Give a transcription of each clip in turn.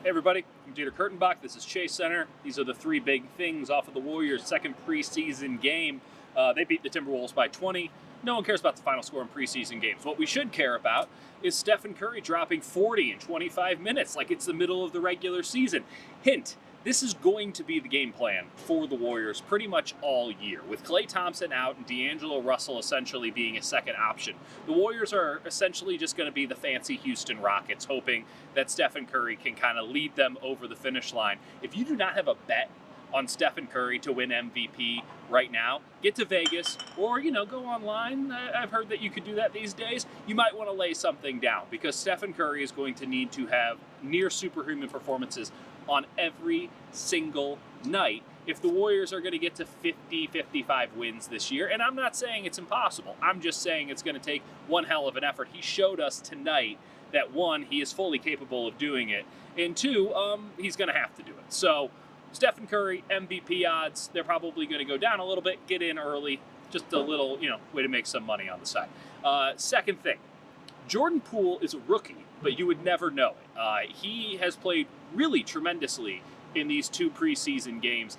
Hey everybody, I'm Dieter Kurtenbach. This is Chase Center. These are the three big things off of the Warriors' second preseason game. They beat the Timberwolves by 20. No one cares about the final score in preseason games. What we should care about is Stephen Curry dropping 40 in 25 minutes like it's the middle of the regular season. Hint, this is going to be the game plan for the Warriors pretty much all year. With Klay Thompson out and D'Angelo Russell essentially being a second option, the Warriors are essentially just going to be the fancy Houston Rockets, hoping that Stephen Curry can kind of lead them over the finish line. If you do not have a bet on Stephen Curry to win MVP right now, get to Vegas or, go online. I've heard that you could do that these days. You might want to lay something down because Stephen Curry is going to need to have near superhuman performances on every single night if the Warriors are going to get to 50, 55 wins this year. And I'm not saying it's impossible. I'm just saying it's going to take one hell of an effort. He showed us tonight that one, he is fully capable of doing it, and two, he's going to have to do it. So Stephen Curry, MVP odds, they're probably going to go down a little bit. Get in early, just a little, way to make some money on the side. Second thing, Jordan Poole is a rookie, but you would never know it. He has played really tremendously in these two preseason games.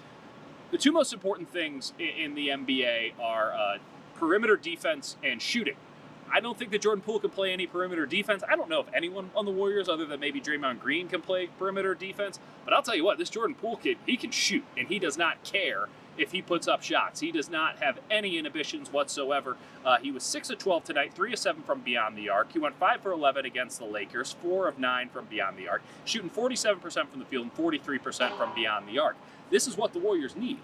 The two most important things in the NBA are perimeter defense and shooting. I don't think that Jordan Poole can play any perimeter defense. I don't know if anyone on the Warriors, other than maybe Draymond Green, can play perimeter defense. But I'll tell you what, this Jordan Poole kid, he can shoot, and he does not care if he puts up shots. He does not have any inhibitions whatsoever. He was 6 of 12 tonight, 3 of 7 from beyond the arc. He went 5 for 11 against the Lakers, 4 of 9 from beyond the arc, shooting 47% from the field and 43% from beyond the arc. This is what the Warriors need.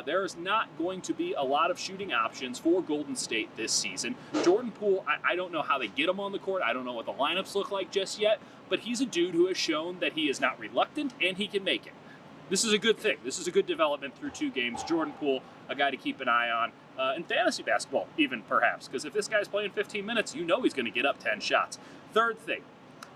There is not going to be a lot of shooting options for Golden State this season. Jordan Poole, I don't know how they get him on the court. I don't know what the lineups look like just yet, but he's a dude who has shown that he is not reluctant and he can make it. This is a good thing. This is a good development through two games. Jordan Poole, a guy to keep an eye on in fantasy basketball, even perhaps, because if this guy's playing 15 minutes, you know he's going to get up 10 shots. Third thing,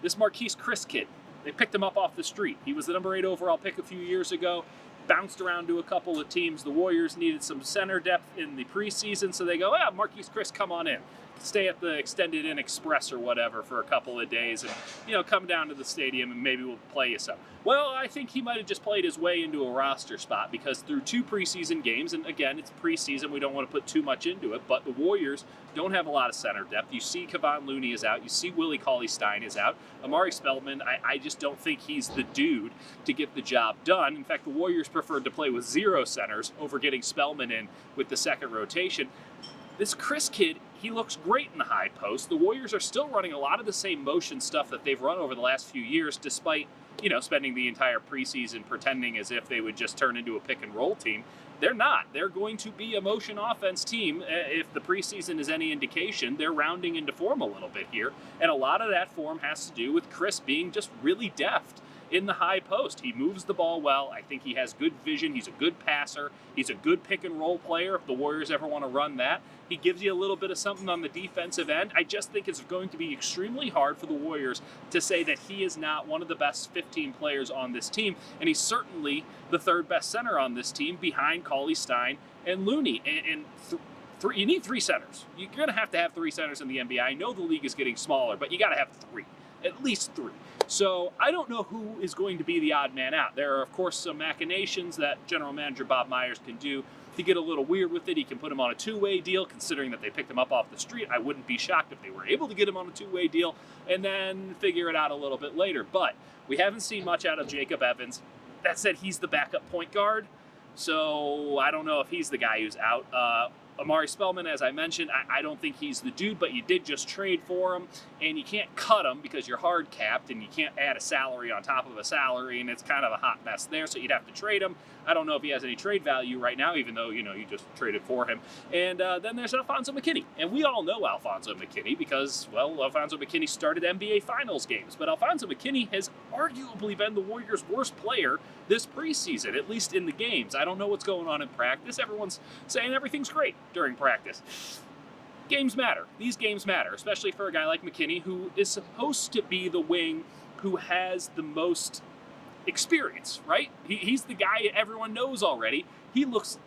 this Marquese Chriss kid, they picked him up off the street. He was the number 8 overall pick a few years ago. Bounced around to a couple of teams. The Warriors needed some center depth in the preseason, so they go, Marquese Chriss, come on in. Stay at the Extended Inn Express or whatever for a couple of days and, come down to the stadium and maybe we'll play you some. Well, I think he might have just played his way into a roster spot because through two preseason games, and again, it's preseason, we don't want to put too much into it, but the Warriors don't have a lot of center depth. You see Kevon Looney is out. You see Willie Cauley-Stein is out. Amari Spellman, I just don't think he's the dude to get the job done. In fact, the Warriors preferred to play with 0 centers over getting Spellman in with the second rotation. This Chriss kid, he looks great in the high post. The Warriors are still running a lot of the same motion stuff that they've run over the last few years, despite, spending the entire preseason pretending as if they would just turn into a pick and roll team. They're not. They're going to be a motion offense team. If the preseason is any indication, they're rounding into form a little bit here. And a lot of that form has to do with Chriss being just really deft in the high post. He moves the ball well. I think he has good vision. He's a good passer. He's a good pick and roll player if the Warriors ever want to run that. He gives you a little bit of something on the defensive end. I just think it's going to be extremely hard for the Warriors to say that he is not one of the best 15 players on this team, and he's certainly the third best center on this team behind Cauley-Stein and Looney. You need 3 centers. You're going to have 3 centers in the NBA. I know the league is getting smaller, but you got to have 3. At least 3. So I don't know who is going to be the odd man out. There are, of course, some machinations that general manager Bob Myers can do to get a little weird with it. He can put him on a 2-way deal, considering that they picked him up off the street. I wouldn't be shocked if they were able to get him on a 2-way deal and then figure it out a little bit later. But we haven't seen much out of Jacob Evans. That said, he's the backup point guard, so I don't know if he's the guy who's out. Amari Spellman, as I mentioned, I don't think he's the dude, but you did just trade for him, and you can't cut him because you're hard capped, and you can't add a salary on top of a salary, and it's kind of a hot mess there, so you'd have to trade him. I don't know if he has any trade value right now, even though, you just traded for him. And then there's Alfonso McKinney, and we all know Alfonso McKinney because, well, Alfonso McKinney started NBA Finals games, but Alfonso McKinney has arguably been the Warriors' worst player this preseason, at least in the games. I don't know what's going on in practice. Everyone's saying everything's great during practice. Games matter. These games matter, especially for a guy like McKinney, who is supposed to be the wing who has the most experience, right? He's the guy everyone knows already. He looks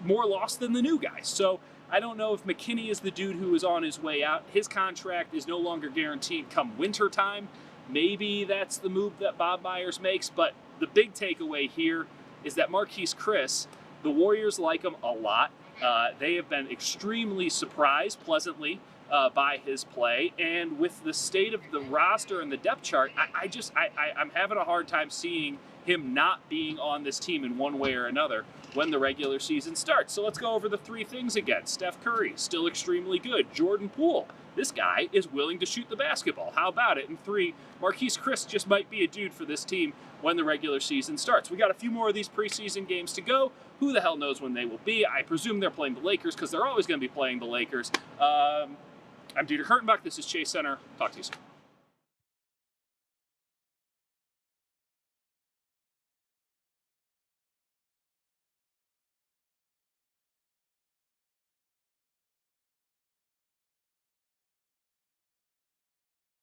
more lost than the new guys. So I don't know if McKinney is the dude who is on his way out. His contract is no longer guaranteed come winter time. maybe that's the move that Bob Myers makes. But the big takeaway here is that Marquese Chriss, the Warriors like him a lot. They have been extremely surprised, pleasantly, by his play. And with the state of the roster and the depth chart, I'm having a hard time seeing him not being on this team in one way or another when the regular season starts. So let's go over the three things again. Steph Curry, still extremely good. Jordan Poole, this guy is willing to shoot the basketball. How about it? And 3, Marquese Chriss just might be a dude for this team when the regular season starts. We got a few more of these preseason games to go. Who the hell knows when they will be? I presume they're playing the Lakers because they're always going to be playing the Lakers. I'm Dieter Kurtenbach. This is Chase Center. Talk to you soon.